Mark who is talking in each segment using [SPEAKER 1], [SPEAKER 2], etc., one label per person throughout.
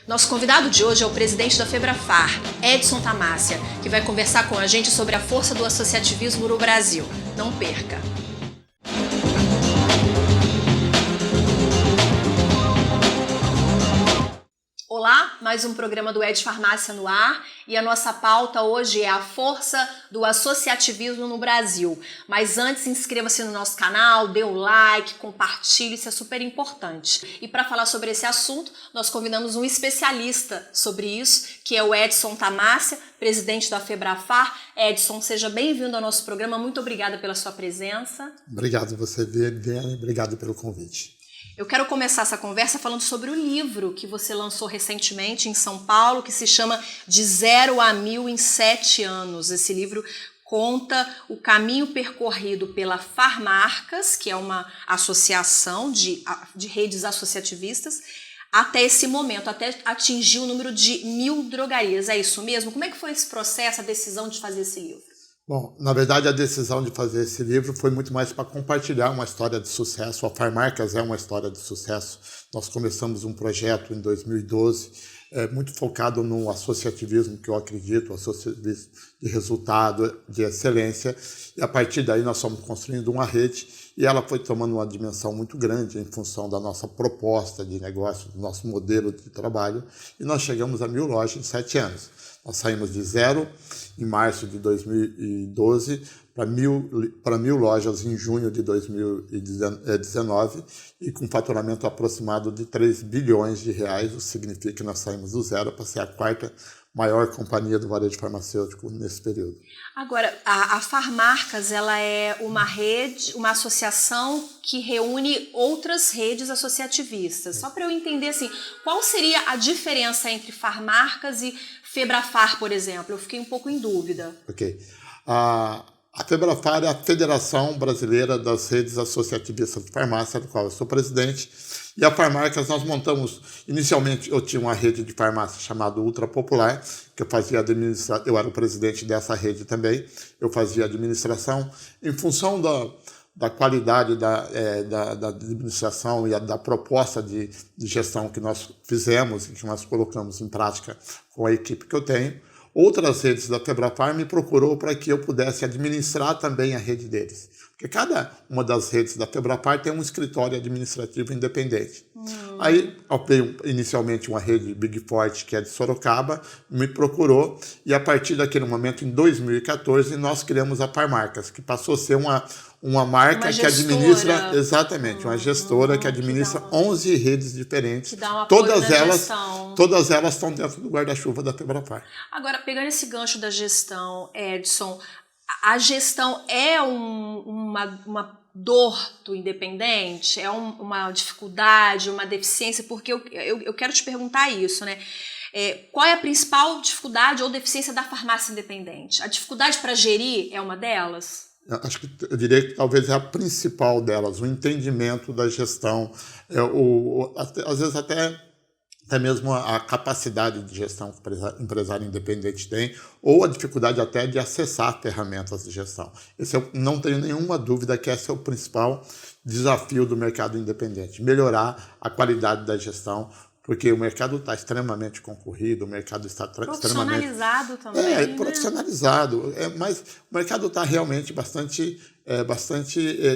[SPEAKER 1] Nosso convidado de hoje é o presidente da Febrafar, Edson Tamassia, que vai conversar com a gente sobre a força do associativismo no Brasil. Não perca! Olá, mais um programa do Ed Farmácia no ar e a nossa pauta hoje é a força do associativismo no Brasil. Mas antes, inscreva-se no nosso canal, dê o like, compartilhe, isso é super importante. E para falar sobre esse assunto, nós convidamos um especialista sobre isso, que é o Edson Tamassia, presidente da Febrafar. Edson, seja bem-vindo ao nosso programa, muito obrigada pela sua presença.
[SPEAKER 2] Obrigado você, Viviane, obrigado pelo convite.
[SPEAKER 1] Eu quero começar essa conversa falando sobre o livro que você lançou recentemente em São Paulo, que se chama De Zero a Mil em 7 anos. Esse livro conta o caminho percorrido pela Farmarcas, que é uma associação de redes associativistas, até esse momento, até atingir o número de 1.000 drogarias. É isso mesmo? Como é que foi esse processo, a decisão de fazer esse livro?
[SPEAKER 2] Bom, na verdade a decisão de fazer esse livro foi muito mais para compartilhar uma história de sucesso. A Farmarcas é uma história de sucesso. Nós começamos um projeto em 2012, muito focado no associativismo, que eu acredito, associativismo de resultado, de excelência. E a partir daí nós fomos construindo uma rede e ela foi tomando uma dimensão muito grande em função da nossa proposta de negócio, do nosso modelo de trabalho. E nós chegamos a 1.000 lojas em 7 anos. Nós saímos de 0 em março de 2012 para 1.000 lojas em junho de 2019 e com faturamento aproximado de 3 bilhões de reais, o que significa que nós saímos do zero para ser a 4ª maior companhia do varejo farmacêutico nesse período.
[SPEAKER 1] Agora, a Farmarcas, ela é uma rede, uma associação que reúne outras redes associativistas. Só para eu entender, assim, qual seria a diferença entre Farmarcas e Febrafar, por exemplo? Eu fiquei um pouco em dúvida.
[SPEAKER 2] Ok. A Febrafar é a Federação Brasileira das Redes Associativistas de Farmácia, do qual eu sou presidente. E a Farmarcas nós montamos, inicialmente eu tinha uma rede de farmácia chamada Ultra Popular, que eu fazia administração, eu era o presidente dessa rede também, eu fazia administração. Em função da qualidade da administração e da proposta de gestão que nós fizemos e que nós colocamos em prática com a equipe que eu tenho, outras redes da Febrafar me procurou para que eu pudesse administrar também a rede deles. Porque cada uma das redes da Febrafar tem um escritório administrativo independente. Aí veio inicialmente uma rede Big Forte, que é de Sorocaba, me procurou e a partir daquele momento, em 2014, nós criamos a Farmarcas, que passou a ser uma marca que administra, exatamente, uma gestora que administra 11 redes diferentes.
[SPEAKER 1] Que dá um apoio gestão.
[SPEAKER 2] Todas elas estão dentro do guarda-chuva da Febrafar.
[SPEAKER 1] Agora, pegando esse gancho da gestão, Edson, a gestão é uma dor do independente? É uma dificuldade, uma deficiência? Porque eu quero te perguntar isso, né? Qual é a principal dificuldade ou deficiência da farmácia independente? A dificuldade para gerir é uma delas?
[SPEAKER 2] Acho que eu diria que talvez é a principal delas, o entendimento da gestão, às vezes até mesmo a capacidade de gestão que o empresário independente tem, ou a dificuldade até de acessar ferramentas de gestão. Não tenho nenhuma dúvida que esse é o principal desafio do mercado independente, melhorar a qualidade da gestão, porque o mercado está extremamente concorrido, o mercado está
[SPEAKER 1] profissionalizado também.
[SPEAKER 2] Profissionalizado, mas o mercado está realmente bastante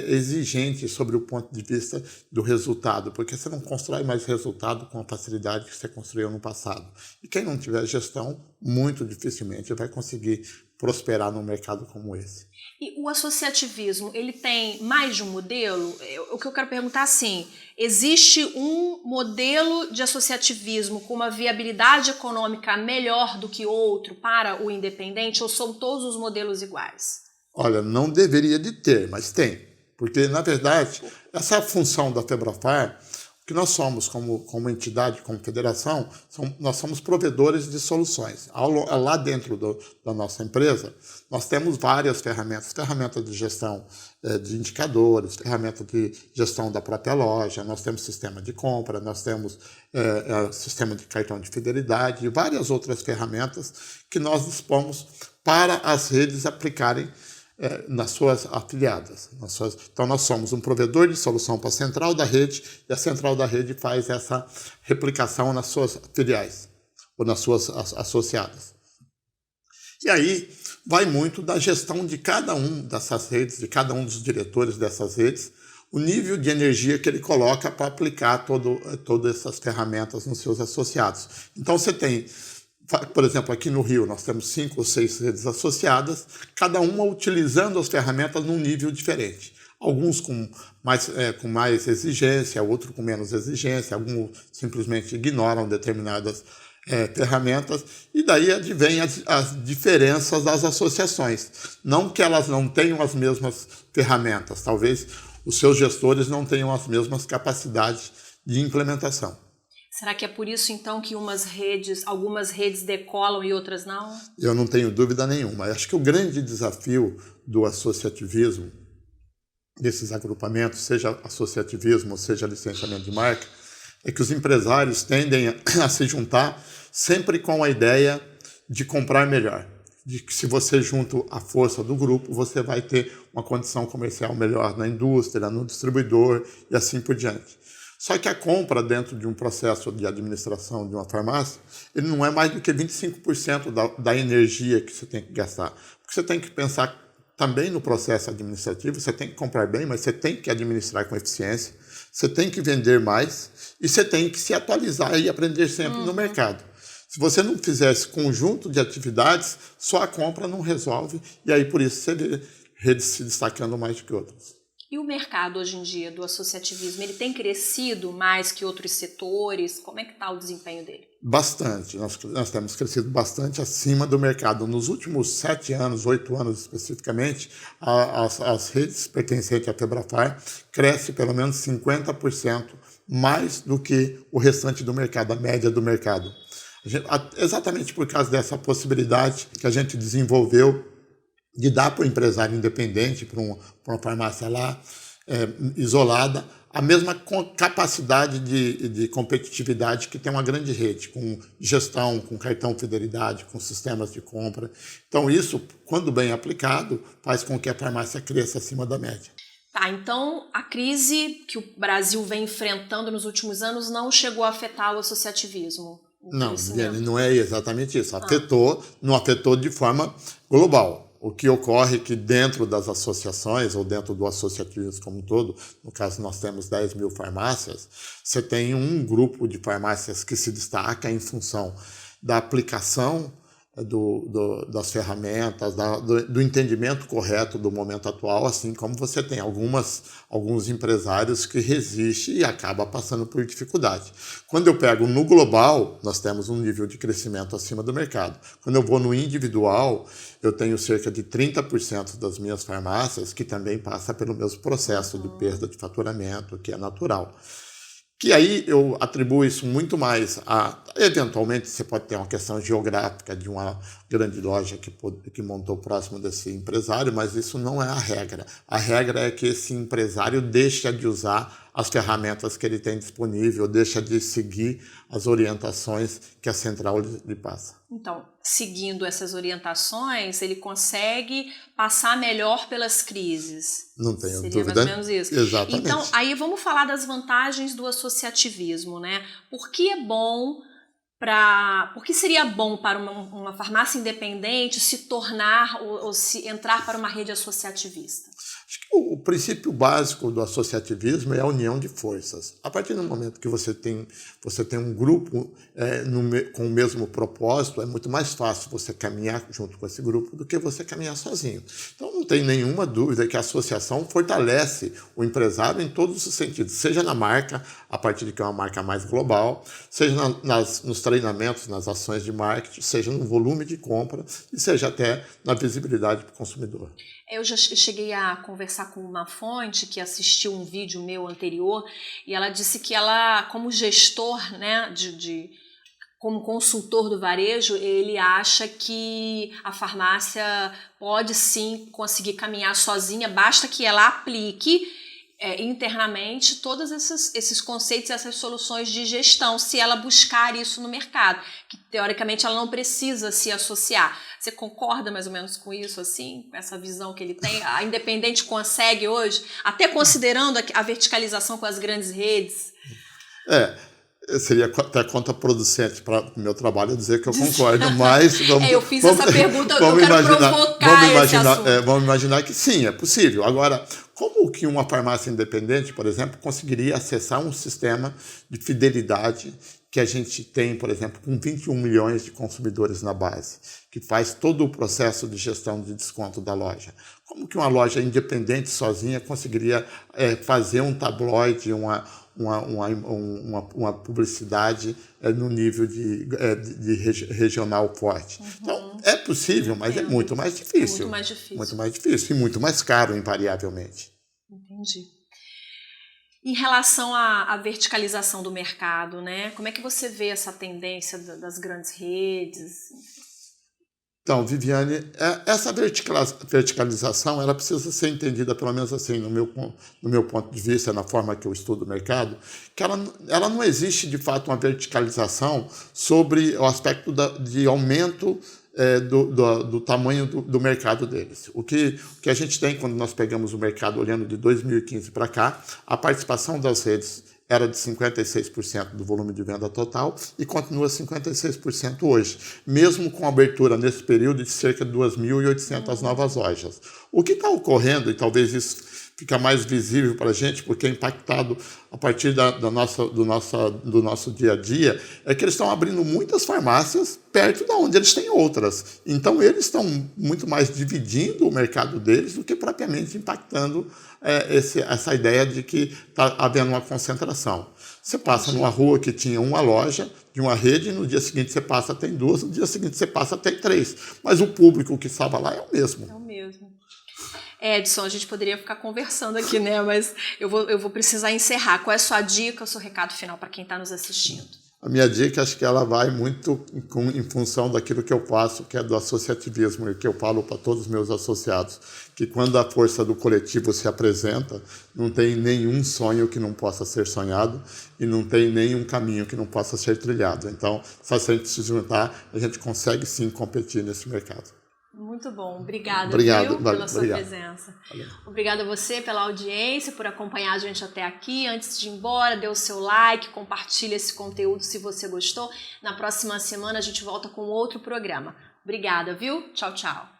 [SPEAKER 2] exigente sobre o ponto de vista do resultado, porque você não constrói mais resultado com a facilidade que você construiu no passado. E quem não tiver gestão, muito dificilmente vai conseguir prosperar num mercado como esse.
[SPEAKER 1] E o associativismo, ele tem mais de um modelo? O que eu quero perguntar assim, existe um modelo de associativismo com uma viabilidade econômica melhor do que outro para o independente ou são todos os modelos iguais?
[SPEAKER 2] Olha, não deveria de ter, mas tem. Porque, na verdade, essa função da Febrafar, o que nós somos como entidade, como federação, nós somos provedores de soluções. Lá dentro da nossa empresa, nós temos várias ferramentas de gestão de indicadores, ferramentas de gestão da própria loja, nós temos sistema de compra, nós temos sistema de cartão de fidelidade e várias outras ferramentas que nós dispomos para as redes aplicarem nas suas afiliadas. Então, nós somos um provedor de solução para a central da rede e a central da rede faz essa replicação nas suas filiais ou nas suas associadas. E aí vai muito da gestão de cada um dessas redes, de cada um dos diretores dessas redes, o nível de energia que ele coloca para aplicar todas essas ferramentas nos seus associados. Então, você tem, por exemplo, aqui no Rio, nós temos 5 ou 6 redes associadas, cada uma utilizando as ferramentas num nível diferente. Alguns com mais exigência, outros com menos exigência, alguns simplesmente ignoram determinadas ferramentas, e daí advém as diferenças das associações. Não que elas não tenham as mesmas ferramentas, talvez os seus gestores não tenham as mesmas capacidades de implementação.
[SPEAKER 1] Será que é por isso, então, que algumas redes decolam e outras não?
[SPEAKER 2] Eu não tenho dúvida nenhuma. Acho que o grande desafio do associativismo, desses agrupamentos, seja associativismo, seja licenciamento de marca, é que os empresários tendem a se juntar sempre com a ideia de comprar melhor. De que se você junta a força do grupo, você vai ter uma condição comercial melhor na indústria, no distribuidor e assim por diante. Só que a compra dentro de um processo de administração de uma farmácia, ele não é mais do que 25% da energia que você tem que gastar. Porque você tem que pensar também no processo administrativo, você tem que comprar bem, mas você tem que administrar com eficiência, você tem que vender mais e você tem que se atualizar e aprender sempre no mercado. Se você não fizer esse conjunto de atividades, só a compra não resolve, e aí por isso você vê redes se destacando mais do que outras.
[SPEAKER 1] E o mercado hoje em dia do associativismo, ele tem crescido mais que outros setores? Como é que está o desempenho dele?
[SPEAKER 2] Bastante. Nós temos crescido bastante acima do mercado. Nos últimos 7 anos, 8 anos especificamente, as redes pertencentes à Febrafar crescem pelo menos 50% mais do que o restante do mercado, a média do mercado. Exatamente por causa dessa possibilidade que a gente desenvolveu de dar para o empresário independente, para uma farmácia lá isolada, a mesma capacidade de competitividade que tem uma grande rede, com gestão, com cartão fidelidade, com sistemas de compra. Então isso, quando bem aplicado, faz com que a farmácia cresça acima da média.
[SPEAKER 1] Tá, então a crise que o Brasil vem enfrentando nos últimos anos não chegou a afetar o associativismo?
[SPEAKER 2] Não, não é exatamente isso. Não afetou de forma global. O que ocorre é que dentro das associações, ou dentro do associativismo como um todo, no caso nós temos 10 mil farmácias, você tem um grupo de farmácias que se destaca em função da aplicação das ferramentas, do entendimento correto do momento atual, assim como você tem alguns empresários que resistem e acabam passando por dificuldade. Quando eu pego no global, nós temos um nível de crescimento acima do mercado. Quando eu vou no individual, eu tenho cerca de 30% das minhas farmácias que também passa pelo mesmo processo de perda de faturamento, que é natural. Que aí eu atribuo isso muito mais eventualmente, você pode ter uma questão geográfica de uma grande loja que montou próximo desse empresário, mas isso não é a regra. A regra é que esse empresário deixa de usar as ferramentas que ele tem disponível, deixa de seguir as orientações que a central lhe passa.
[SPEAKER 1] Então, seguindo essas orientações, ele consegue passar melhor pelas crises.
[SPEAKER 2] Não tenho dúvida.
[SPEAKER 1] Seria mais ou menos isso.
[SPEAKER 2] Exatamente.
[SPEAKER 1] Então, aí vamos falar das vantagens do associativismo, né? Por que seria bom para uma farmácia independente se tornar ou se entrar para uma rede associativista?
[SPEAKER 2] Acho que o princípio básico do associativismo é a união de forças. A partir do momento que você tem um grupo com o mesmo propósito, é muito mais fácil você caminhar junto com esse grupo do que você caminhar sozinho. Então não tem nenhuma dúvida que a associação fortalece o empresário em todos os sentidos, seja na marca, a partir de que é uma marca mais global, seja nos treinamentos, nas ações de marketing, seja no volume de compra e seja até na visibilidade para o consumidor.
[SPEAKER 1] Eu já cheguei a conversar com uma fonte que assistiu um vídeo meu anterior e ela disse que ela, como gestor, né, como consultor do varejo, ele acha que a farmácia pode sim conseguir caminhar sozinha, basta que ela aplique internamente todos esses conceitos, essas soluções de gestão, se ela buscar isso no mercado, que teoricamente ela não precisa se associar. Você concorda mais ou menos com isso, assim, com essa visão que ele tem? A Independente consegue hoje, até considerando a verticalização com as grandes redes?
[SPEAKER 2] Seria até contraproducente para o meu trabalho dizer que eu concordo, mas...
[SPEAKER 1] eu fiz essa pergunta, eu quero provocar esse assunto.
[SPEAKER 2] Vamos imaginar que sim, é possível. Agora, como que uma farmácia independente, por exemplo, conseguiria acessar um sistema de fidelidade que a gente tem, por exemplo, com 21 milhões de consumidores na base, que faz todo o processo de gestão de desconto da loja? Como que uma loja independente sozinha conseguiria fazer um tabloide, uma publicidade no nível de regional forte? Então, é possível, mas é muito mais difícil.
[SPEAKER 1] Muito mais difícil.
[SPEAKER 2] Muito mais difícil e muito mais caro, invariavelmente.
[SPEAKER 1] Entendi. Em relação à verticalização do mercado, né? Como é que você vê essa tendência das grandes redes?
[SPEAKER 2] Então, Viviane, essa verticalização ela precisa ser entendida, pelo menos assim, no meu ponto de vista, na forma que eu estudo o mercado, que ela não existe, de fato, uma verticalização sobre o aspecto de aumento do tamanho do mercado deles. O que a gente tem quando nós pegamos o mercado olhando de 2015 para cá, a participação das redes era de 56% do volume de venda total e continua 56% hoje, mesmo com a abertura nesse período de cerca de 2.800 novas lojas. O que está ocorrendo, e talvez isso fica mais visível para a gente, porque é impactado a partir do nosso dia a dia, é que eles estão abrindo muitas farmácias perto de onde eles têm outras. Então, eles estão muito mais dividindo o mercado deles do que propriamente impactando essa ideia de que está havendo uma concentração. Você passa numa rua que tinha uma loja de uma rede, e no dia seguinte você passa, tem duas, no dia seguinte você passa, tem três. Mas o público que estava lá é o mesmo.
[SPEAKER 1] É o mesmo. Edson, a gente poderia ficar conversando aqui, né? Mas eu vou precisar encerrar. Qual é a sua dica, o seu recado final para quem está nos assistindo?
[SPEAKER 2] A minha dica, acho que ela vai muito em função daquilo que eu faço, que é do associativismo, e que eu falo para todos os meus associados, que quando a força do coletivo se apresenta, não tem nenhum sonho que não possa ser sonhado e não tem nenhum caminho que não possa ser trilhado. Então, se a gente se juntar, a gente consegue sim competir nesse mercado.
[SPEAKER 1] Muito bom. Obrigada, pela sua presença.
[SPEAKER 2] Valeu.
[SPEAKER 1] Obrigada a você pela audiência, por acompanhar a gente até aqui. Antes de ir embora, dê o seu like, compartilhe esse conteúdo se você gostou. Na próxima semana a gente volta com outro programa. Obrigada, viu? Tchau, tchau.